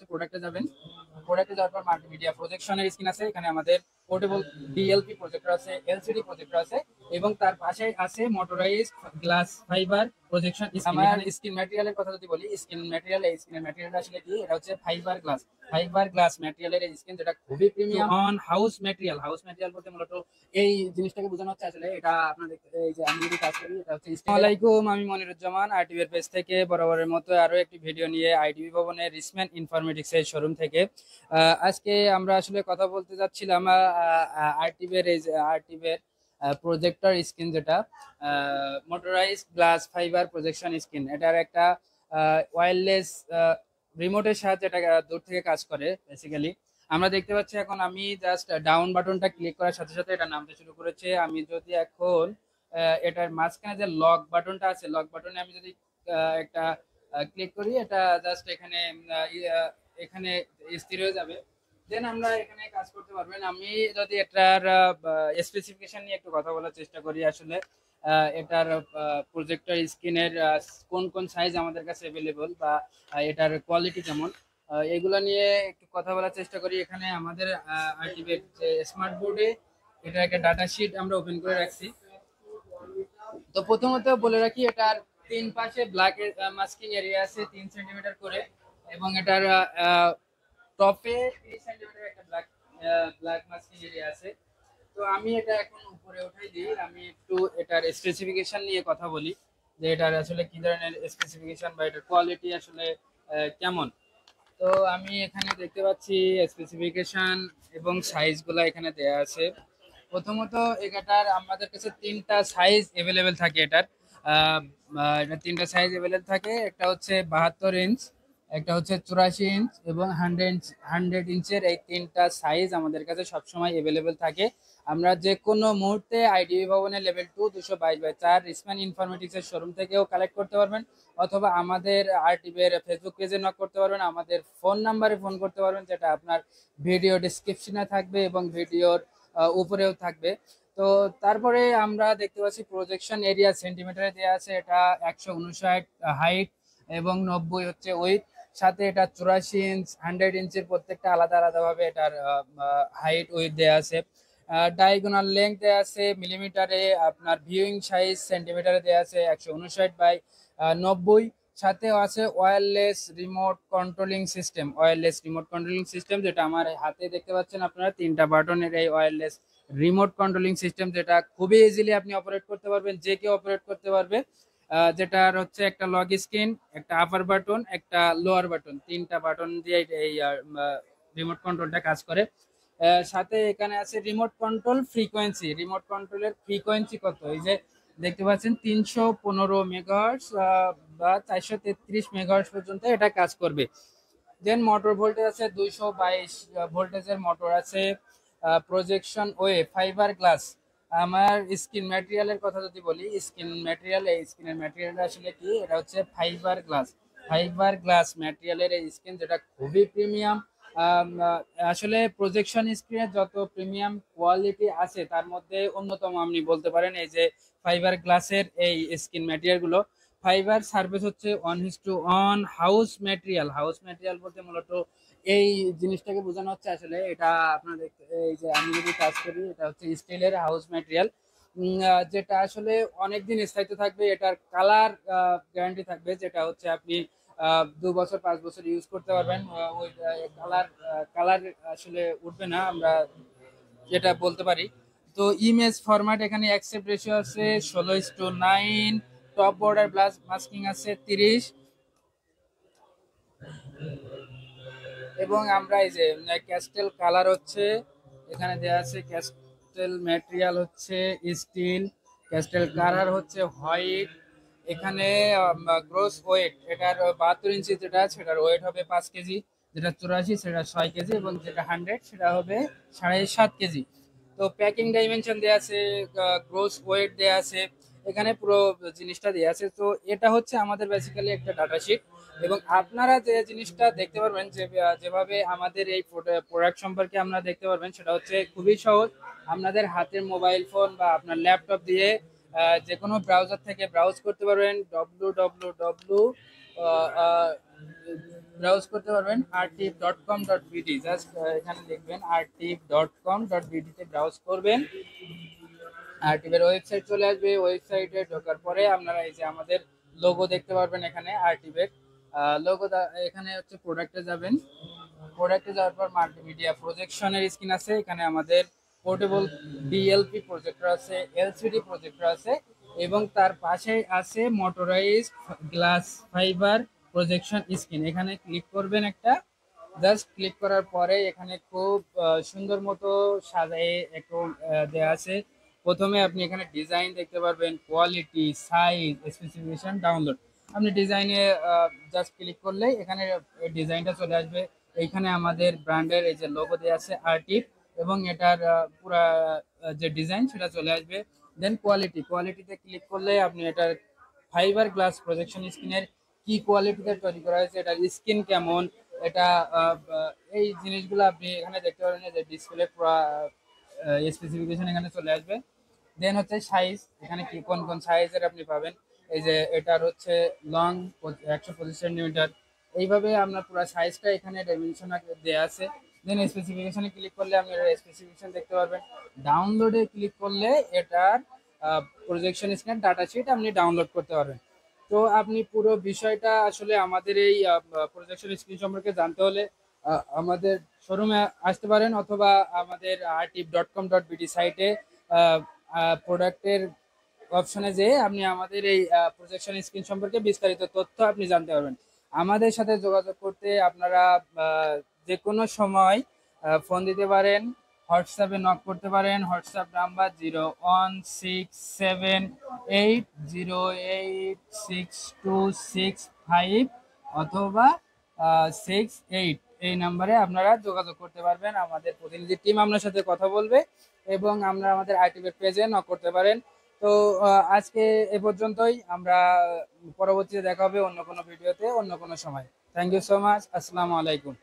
প্রোডাক্টে যাবেন। প্রোডাক্টে যাওয়ার পর মাল্টিমিডিয়া প্রজেকশনের স্ক্রিন আছে, এখানে আমাদের পোর্টেবল ডিএলপি প্রজেক্টর আছে, এলসিডি প্রজেক্টর আছে এবং তার পাশে আছে motorised glass fibre projection screen. আমার স্ক্রিন ম্যাটেরিয়ালের কথা যদি বলি, স্ক্রিন ম্যাটেরিয়াল, এই স্ক্রিন ম্যাটেরিয়ালটা আসলে কি, এটা হচ্ছে ফাইবার গ্লাস ম্যাটেরিয়ালের এই স্ক্রিন, যেটা খুবই premium on house material. House material বলতে মূলত এই জিনিসটাকে বোঝানো হচ্ছে আসলে এটা আপনাদের এই যে আমি যদি কাজ করি, এটা হচ্ছে আসসালামু আলাইকুম, আমি মনিরুজ্জামান আইটিভি এর পেজ থেকে বরাবরের মতো আরো একটি ভিডিও নিয়ে আইটিভি ভবনের রিসম্যান ইনফরমেটিক্স এর শোরুম থেকে। আজকে আমরা আসলে কথা বলতে যাচ্ছিলাম আইটিভি এর প্রজেক্টর স্ক্রিন, যেটা motorised glass fibre projection screen. এটার একটা ওয়্যারলেস রিমোটের সাহায্যে এটা দূর থেকে কাজ করে বেসিক্যালি। আমরা দেখতে পাচ্ছি এখন আমি জাস্ট ডাউন বাটনটা ক্লিক করার সাথে সাথে এটা নামতে শুরু করেছে। আমি যদি এখন এটার মাঝখানে যে লক বাটনটা আছে, লক বাটনে আমি যদি একটা ক্লিক করি, এটা জাস্ট এখানে এখানে স্থির হয়ে যাবে। দেন আমরা এখানে কাজ করতে পারবেন। আমি যদি এটার স্পেসিফিকেশন নিয়ে একটু কথা বলার চেষ্টা করি, আসলে এটার প্রজেক্টর স্ক্রিনের কোন কোন সাইজ আমাদের কাছে অ্যাভেলেবল বা এটার কোয়ালিটি কেমন, এগুলো নিয়ে একটু কথা বলার চেষ্টা করি। এখানে আমাদের আইটিভির যে স্মার্ট বোর্ডে এটা একটা ডাটা শিট আমরা ওপেন করে রাখছি। তো প্রথমত বলে রাখি, এটার তিন পাশে ব্ল্যাক মাস্কিং এরিয়া আছে 3 সেন্টিমিটার করে, এবং এটার টপে 3 সেন্টিমিটার একটা ব্ল্যাক মাস্কিং এরিয়া আছে। তো আমি এটা এখন উপরে উঠাই দিই, আমি একটু এটার স্পেসিফিকেশন নিয়ে কথা বলি যে এটার আসলে কি ধরনের স্পেসিফিকেশন বা এটার কোয়ালিটি আসলে কেমন। তো আমি এখানে দেখতে পাচ্ছি স্পেসিফিকেশন এবং সাইজগুলো এখানে দেয়া আছে। প্রথমত এটার আমাদের কাছে তিনটা সাইজ অ্যাভেলেবেল থাকে। এটা তিনটা সাইজ অ্যাভেলেবেল থাকে। একটা হচ্ছে 72 ইঞ্চ, একটা হচ্ছে 84 ইঞ্চ এবং 100 ইঞ্চের। এই তিনটা সাইজ আমাদের কাছে সবসময় অ্যাভেলেবেল থাকে। আমরা যে কোনো মুহূর্তে আইটিভি ভবনের লেভেল 2 222/4 রিসম্যান ইনফরমেটিক্স এর শোরুম থেকেও কালেক্ট করতে পারবেন, অথবা আমাদের আরটিভি এর ফেসবুক পেজে নক করতে পারবেন, আমাদের ফোন নাম্বারে ফোন করতে পারবেন, যেটা আপনার ভিডিও ডিসক্রিপশনে থাকবে এবং ভিডিওর উপরেও থাকবে। তো তারপরে আমরা দেখতে পাচ্ছি প্রজেকশন এরিয়া সেন্টিমিটারে দেওয়া আছে। এটা 159 হাইট এবং 90 হচ্ছে উইথ, সাথে এটা 84 ইঞ্চ 100 ইঞ্চের প্রত্যেকটা আলাদা আলাদা ভাবে এটার হাইট উইথ দেওয়া আছে। ডায়াগোনাল লেন্থ দেওয়া আছে মিলিমিটারে, আপনার ভিউইং সাইজ সেন্টিমিটারে দেওয়া আছে 159/90। সাথেও আছে ওয়্যারলেস রিমোট কন্ট্রোলিং সিস্টেম, যেটা আমার হাতে দেখতে পাচ্ছেন আপনারা, তিনটা বাটনের এই ওয়্যারলেস রিমোট কন্ট্রোলিং সিস্টেম, যেটা খুবই ইজিলি আপনি অপারেট করতে পারবেন, যে কেউ অপারেট করতে পারবে। যেটার হচ্ছে একটা লক স্ক্রিন, একটা আপার বাটন, একটা লোয়ার বাটন, তিনটা বাটন দিয়ে এই রিমোট কন্ট্রোলটা কাজ করে। সাথে এখানে আছে রিমোট কন্ট্রোলের ফ্রিকোয়েন্সি কত, এই যে দেখতে পাচ্ছেন 315 মেগাহার্টজ বা 433 মেগাহার্টজ পর্যন্ত এটা কাজ করবে। দেন মোটর ভোল্টেজ আছে 222 ভোল্টেজের মোটর আছে। Projection way fibre glass. আমার স্ক্রিন ম্যাটেরিয়ালের কথা যদি বলি, এই স্ক্রিনের ম্যাটেরিয়ালটা আসলে কি, এটা হচ্ছে ফাইবার গ্লাস ম্যাটেরিয়ালের এই স্ক্রিন, যেটা খুবই প্রিমিয়াম। আসলে প্রজেকশন স্ক্রিনের যত প্রিমিয়াম কোয়ালিটি আছে তার মধ্যে অন্যতম আপনি বলতে পারেন এই যে ফাইবার গ্লাসের এই স্ক্রিন ম্যাটেরিয়াল গুলো। ফাইবার সার্ভিস হচ্ছে 1:1 হাউস ম্যাটেরিয়াল বলতে মূলত এই জিনিসটাকে বোঝানো হচ্ছে। আসলে এটা আপনাদের এই যে আমি যদি কাজ করি, এটা হচ্ছে স্টিলের হাউস ম্যাটেরিয়াল, যেটা আসলে অনেকদিন স্থায়িত্ব থাকবে। এটার কালার গ্যারান্টি থাকবে, যেটা হচ্ছে আপনি 2 বছর 5 বছর ইউজ করতে পারবেন। ওই কালার আসলে উঠবে না, আমরা যেটা বলতে পারি। তো ইমেজ ফরম্যাট এখানে অ্যাকসেপ্ট রেশিও আছে 16:9, টপ বর্ডার গ্লাস মাস্কিং আছে 30, এবং আমরা এই যে ক্যাস্টেল কালার হচ্ছে এখানে দেওয়া আছে, ক্যাস্টেল ম্যাটেরিয়াল হচ্ছে স্টিল, ক্যাস্টেল কালার হচ্ছে হোয়াইট। এখানে গ্রোস ওয়েট, এটার 72 ইঞ্চি যেটা সেটার ওয়েট হবে 5 কেজি, যেটা 84 সেটা 6 কেজি, এবং যেটা 100 সেটা হবে 7.5 কেজি। তো প্যাকিং ডাইমেনশন দেওয়া আছে, গ্রোস ওয়েট দেওয়া আছে, এখানে পুরো জিনিসটা দেওয়া আছে। তো এটা হচ্ছে আমাদের বেসিক্যালি একটা ডাটা শিট, এবং আপনারা যে জিনিসটা দেখতে পারবেন, যেভাবে আমাদের এই প্রোডাক্ট সম্পর্কে আপনারা দেখতে পারবেন, সেটা হচ্ছে খুবই সহজ। আপনাদের হাতের মোবাইল ফোন বা আপনার ল্যাপটপ দিয়ে যে কোনো ব্রাউজার থেকে ব্রাউজ করতে পারবেন, www ব্রাউজ করতে পারবেন rtip.com.bd। জাস্ট এখানে লিখবেন rtip.com.bd তে ব্রাউজ করবেন। আরটিভের ওয়েবসাইট চলে আসবে। ওয়েবসাইটে ঢোকার পরে আপনারা এই যে আমাদের লোগো দেখতে পারবেন এখানে আরটিভের লোগো। এখানে হচ্ছে প্রোডাক্টে যাবেন। প্রোডাক্টে যাওয়ার পর মাল্টিমিডিয়া প্রজেকশনের স্ক্রিন আছে, এখানে আমাদের পোর্টেবল ডিএলপি প্রজেক্টর আছে, এলসিডি প্রজেক্টর আছে এবং তার পাশেই আছে motorised glass fibre projection screen. এখানে ক্লিক করবেন একটা। জাস্ট ক্লিক করার পরে এখানে খুব সুন্দর মতো সাজায়ে একটু দেওয়া আছে। প্রথমে আপনি এখানে ডিজাইন দেখতে পারবেন, কোয়ালিটি, সাইজ, স্পেসিফিকেশন, ডাউনলোড। আপনি ডিজাইনে জাস্ট ক্লিক করলে এখানে ডিজাইনটা চলে আসবে। এইখানে আমাদের ব্র্যান্ডের এই যে লোগো দেওয়া আছে আরটিপ এবং এটার পুরা যে ডিজাইন সেটা চলে আসবে। দেন কোয়ালিটিতে ক্লিক করলে আপনি এটার ফাইবার গ্লাস প্রজেকশন স্ক্রিনের কি কোয়ালিটিতে তৈরি করা হয়েছে, এটার স্ক্রিন কেমন, এটা এই জিনিসগুলো আপনি এখানে দেখতে পারেন যে ডিসপ্লে পুরো স্পেসিফিকেশন এখানে চলে আসবে। দেন হচ্ছে সাইজ, এখানে কি কোন কোন সাইজের আপনি পাবেন। এই যে এটার হচ্ছে লং 125 সেন্টিমিটার। এইভাবে আপনার পুরো সাইজটা এখানে ডাইমেনশন দেওয়া আছে। দেন স্পেসিফিকেশনে ক্লিক করলে আপনি স্পেসিফিকেশন দেখতে পারবেন। ডাউনলোডে ক্লিক করলে এটার প্রজেকশন স্ক্রিন ডাটা শিট আপনি ডাউনলোড করতে পারবেন। তো আপনি পুরো বিষয়টা আসলে আমাদের এই প্রজেকশন স্ক্রিন সম্পর্কে জানতে হলে আমাদের শোরুমে আসতে পারেন অথবা আমাদের rtip.com.bd সাইটে প্রোডাক্টের অপশনে যেয়ে আপনি আমাদের এই প্রজেকশন স্ক্রিন সম্পর্কে বিস্তারিত তথ্য আপনি জানতে পারবেন। আমাদের সাথে যোগাযোগ করতে আপনারা যে কোনো সময় ফোন দিতে পারেন, হোয়াটসঅ্যাপে নক করতে পারেন। হোয়াটসঅ্যাপ নাম্বার 01678086265 অথবা 68, এই নাম্বারে আপনারা যোগাযোগ করতে পারবেন। আমাদের প্রতিনিধি টিম আপনার সাথে কথা বলবে এবং আমরা আমাদের আইটিভের পেজে নক করতে পারেন। তো আজকে এ পর্যন্তই। আমরা পরবর্তীতে দেখা হবে অন্য কোনো ভিডিওতে অন্য কোনো সময়। Thank you so much. আসসালামু আলাইকুম।